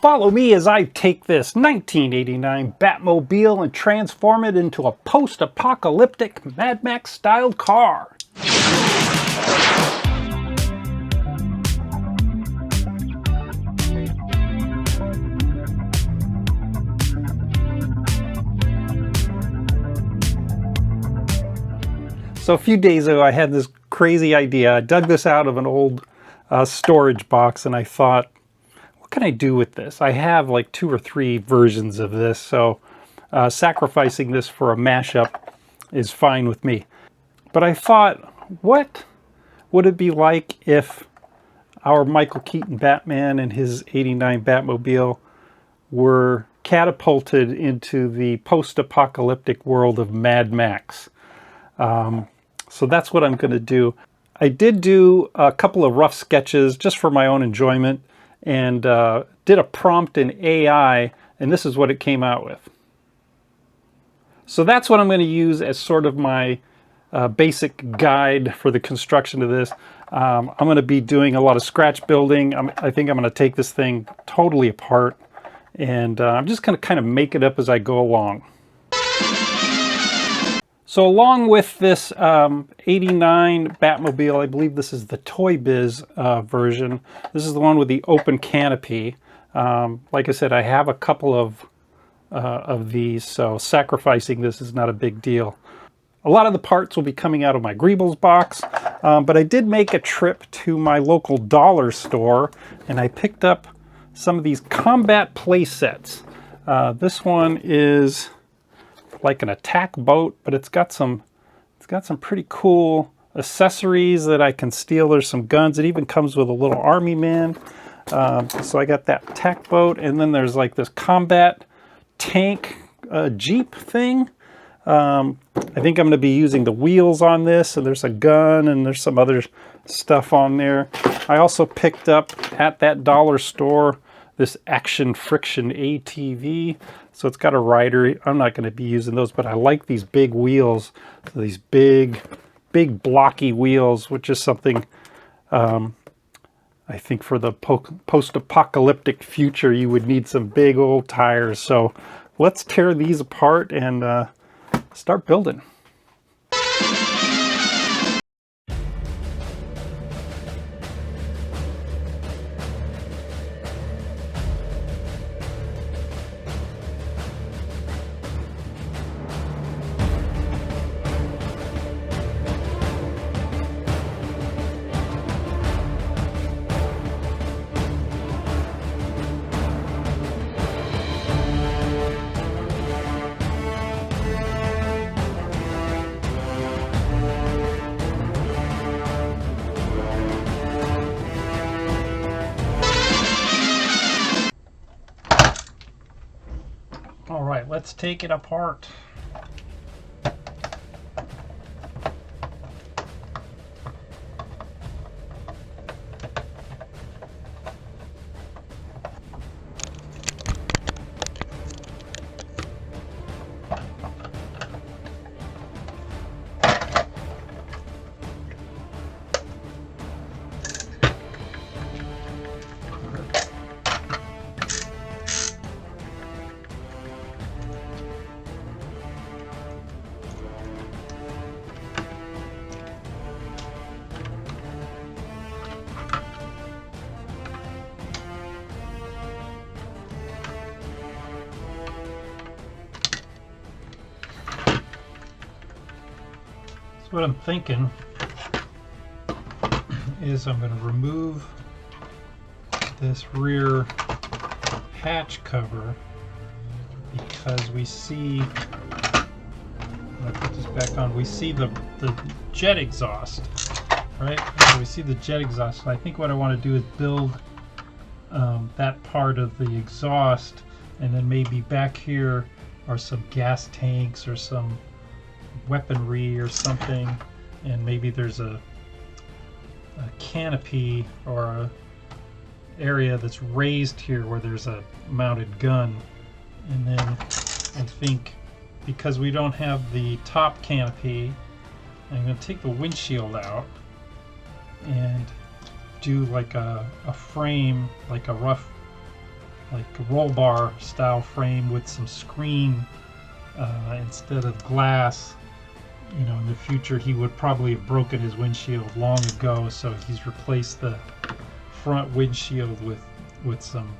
Follow me as I take this 1989 Batmobile and transform it into a post-apocalyptic Mad Max-styled car. So a few days ago I had this crazy idea. I dug this out of an old storage box and I thought, what can I do with this? I have like 2 or 3 versions of this, so sacrificing this for a mashup is fine with me. But I thought, what would it be like if our Michael Keaton Batman and his '89 Batmobile were catapulted into the post-apocalyptic world of Mad Max? So that's what I'm going to do. I did do a couple of rough sketches just for my own enjoyment and did a prompt in AI, and this is what it came out with. So that's what I'm going to use as sort of my basic guide for the construction of this. I'm going to be doing a lot of scratch building. I think I'm going to take this thing totally apart, and I'm just going to kind of make it up as I go along. So along with this '89 Batmobile, I believe this is the Toy Biz version. This is the one with the open canopy. Like I said, I have a couple of these, so sacrificing this is not a big deal. A lot of the parts will be coming out of my Greebles box, but I did make a trip to my local dollar store, and I picked up some of these combat play sets. This one is like an attack boat, but it's got some pretty cool accessories that I can steal. There's some guns. It even comes with a little army man. So I got that attack boat, and then there's like this combat tank Jeep thing. I think I'm going to be using the wheels on this, and there's a gun and there's some other stuff on there. I also picked up at that dollar store this Action Friction ATV. So it's got a rider. I'm not going to be using those, but I like these big wheels. So these big blocky wheels, which is something I think for the post-apocalyptic future, you would need some big old tires. So let's tear these apart and start building. All right, let's take it apart. What I'm thinking is I'm going to remove this rear hatch cover because we see, I'll put this back on, we see the jet exhaust, right? So we see the jet exhaust. So I think what I want to do is build that part of the exhaust, and then maybe back here are some gas tanks or some weaponry or something, and maybe there's a canopy or a area that's raised here where there's a mounted gun. And then I think because we don't have the top canopy, I'm going to take the windshield out and do like a frame, like a rough like a roll bar style frame with some screen instead of glass. You know, in the future he would probably have broken his windshield long ago, so he's replaced the front windshield with some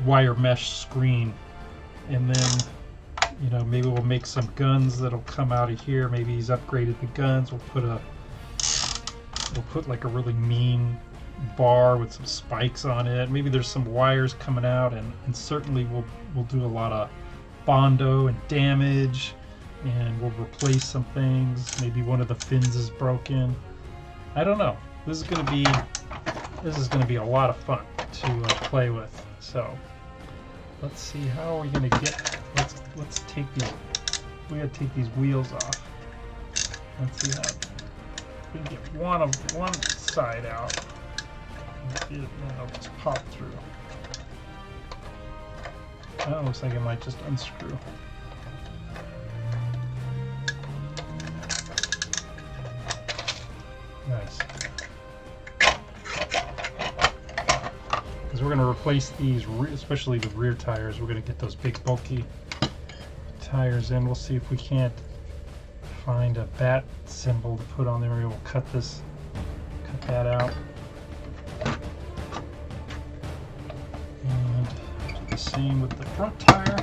wire mesh screen. And then, you know, maybe we'll make some guns that'll come out of here. Maybe he's upgraded the guns. We'll put like a really mean bar with some spikes on it. Maybe there's some wires coming out, and certainly we'll do a lot of bondo and damage, and we'll replace some things. Maybe one of the fins is broken. I don't know. This is gonna be a lot of fun to play with. So let's see, how are we gonna get? Let's take these. We gotta take these wheels off. Let's see how we can get one side out. And it'll just pop through. That looks like it might just unscrew. Nice. Because we're going to replace these, especially the rear tires. We're going to get those big bulky tires in. We'll see if we can't find a bat symbol to put on there. Maybe we'll cut that out. And do the same with the front tire.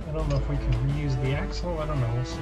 I don't know if we can reuse the axle. I don't know. We'll see.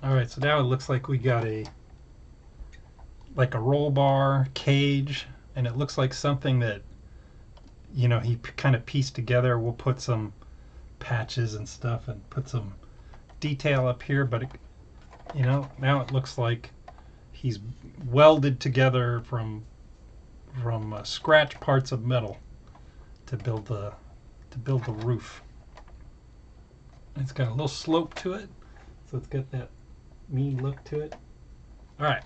Alright, so now it looks like we got a roll bar cage, and it looks like something that, you know, he kind of pieced together. We'll put some patches and stuff and put some detail up here, but it, you know, now it looks like he's welded together from scratch parts of metal to build the roof. It's got a little slope to it, so it's got that mean look to it. All right.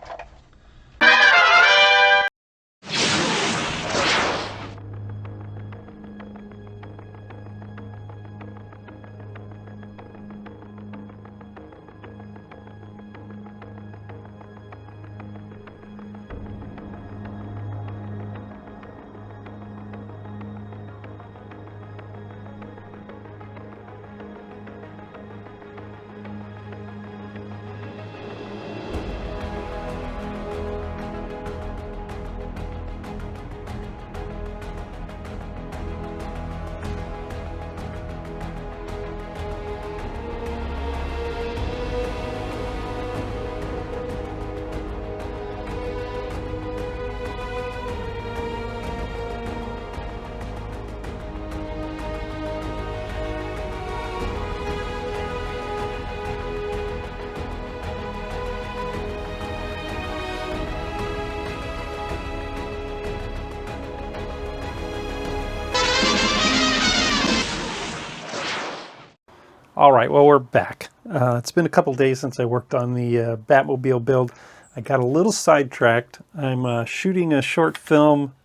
All right, well, we're back. It's been a couple days since I worked on the Batmobile build. I got a little sidetracked. I'm shooting a short film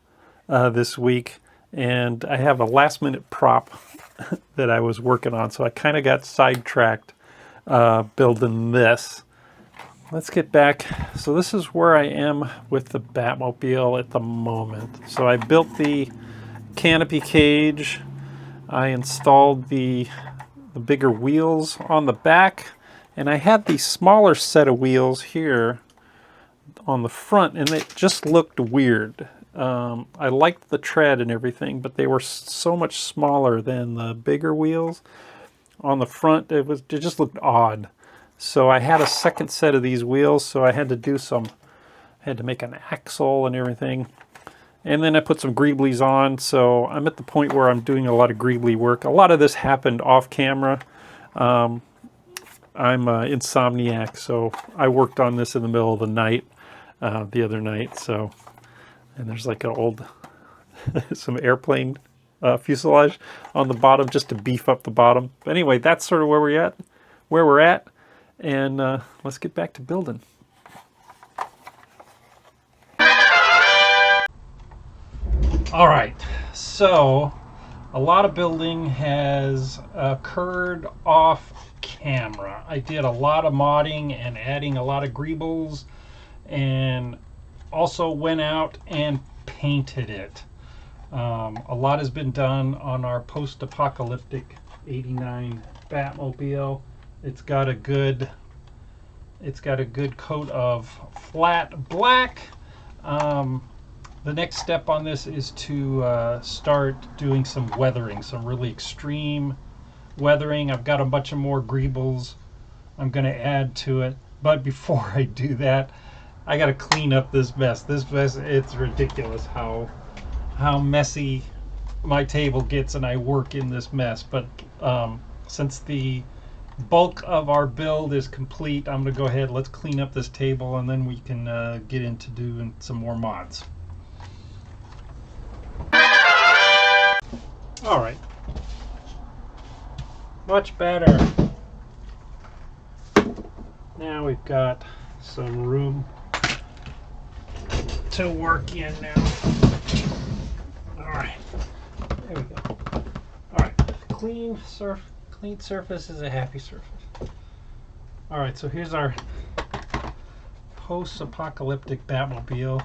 this week, and I have a last-minute prop that I was working on, so I kind of got sidetracked building this. Let's get back. So this is where I am with the Batmobile at the moment. So I built the canopy cage. I installed the bigger wheels on the back, and I had the smaller set of wheels here on the front, and it just looked weird. I liked the tread and everything, but they were so much smaller than the bigger wheels on the front. It just looked odd. So I had a second set of these wheels, so I had to make an axle and everything. And then I put some greeblies on, so I'm at the point where I'm doing a lot of greebly work. A lot of this happened off camera. I'm insomniac, so I worked on this in the middle of the night, the other night. So, and there's like an old, some airplane fuselage on the bottom just to beef up the bottom. But anyway, that's sort of where we're at, and let's get back to building. All right, so a lot of building has occurred off camera. I did a lot of modding and adding a lot of greebles, and also went out and painted it. A lot has been done on our post-apocalyptic '89 Batmobile. It's got a good coat of flat black. The next step on this is to start doing some weathering, some really extreme weathering. I've got a bunch of more greebles I'm going to add to it. But before I do that, I got to clean up this mess. This mess, it's ridiculous how messy my table gets, and I work in this mess. But since the bulk of our build is complete, I'm going to go ahead, let's clean up this table, and then we can get into doing some more mods. All right, much better. Now we've got some room to work in now. All right, there we go. All right, clean surface is a happy surface. All right, so here's our post-apocalyptic Batmobile.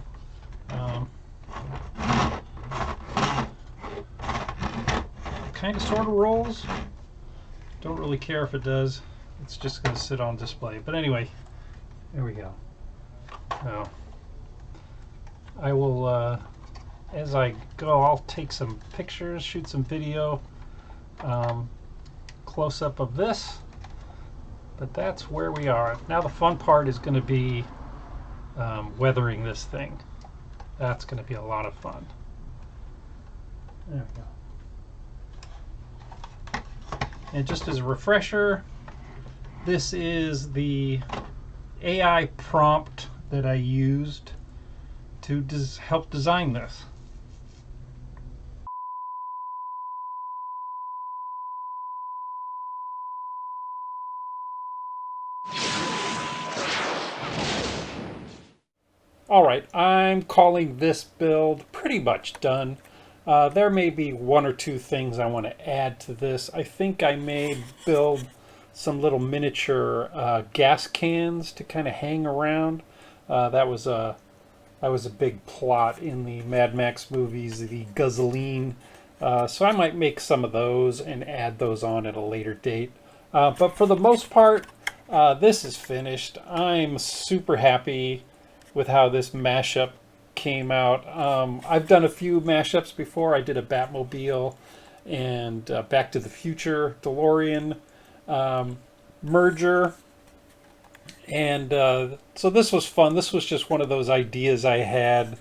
Kind of sort of rolls. Don't really care if it does. It's just going to sit on display. But anyway, there we go. Now, I will, as I go, I'll take some pictures, shoot some video, close up of this. But that's where we are. Now the fun part is going to be weathering this thing. That's going to be a lot of fun. There we go. And just as a refresher, this is the AI prompt that I used to help design this. All right, I'm calling this build pretty much done. There may be one or two things I want to add to this. I think I may build some little miniature gas cans to kind of hang around. That was a big plot in the Mad Max movies, the gasoline. So I might make some of those and add those on at a later date. But for the most part, this is finished. I'm super happy with how this mashup came out. I've done a few mashups before. I did a Batmobile and Back to the Future DeLorean merger, and so this was fun. This was just one of those ideas I had.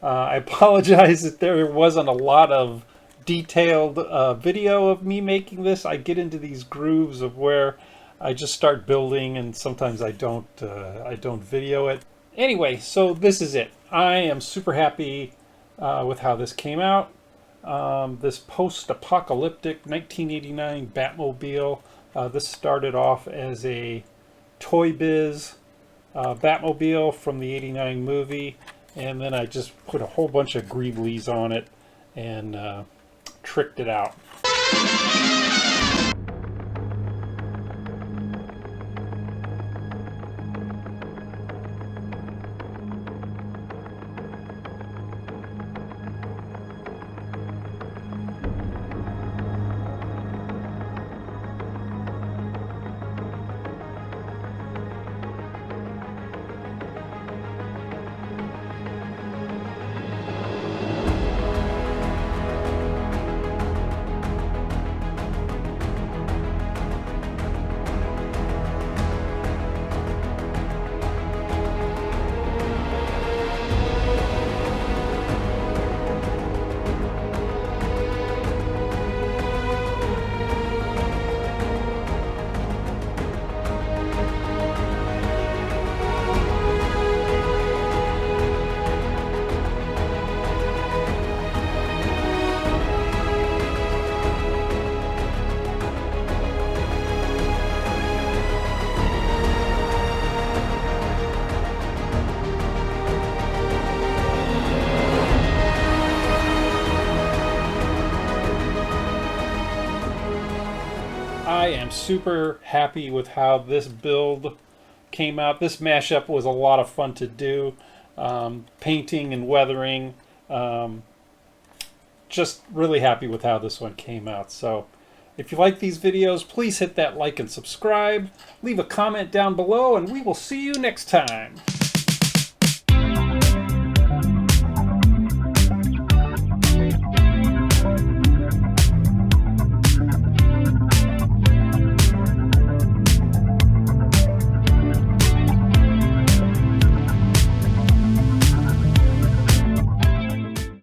I apologize that there wasn't a lot of detailed video of me making this. I get into these grooves of where I just start building, and sometimes I don't video it. Anyway, so this is it. I am super happy with how this came out. This post-apocalyptic 1989 Batmobile. This started off as a Toy Biz Batmobile from the '89 movie, and then I just put a whole bunch of greeblies on it and tricked it out. I am super happy with how this build came out. This mashup was a lot of fun to do. Painting and weathering. Just really happy with how this one came out. So if you like these videos, please hit that like and subscribe. Leave a comment down below, and we will see you next time.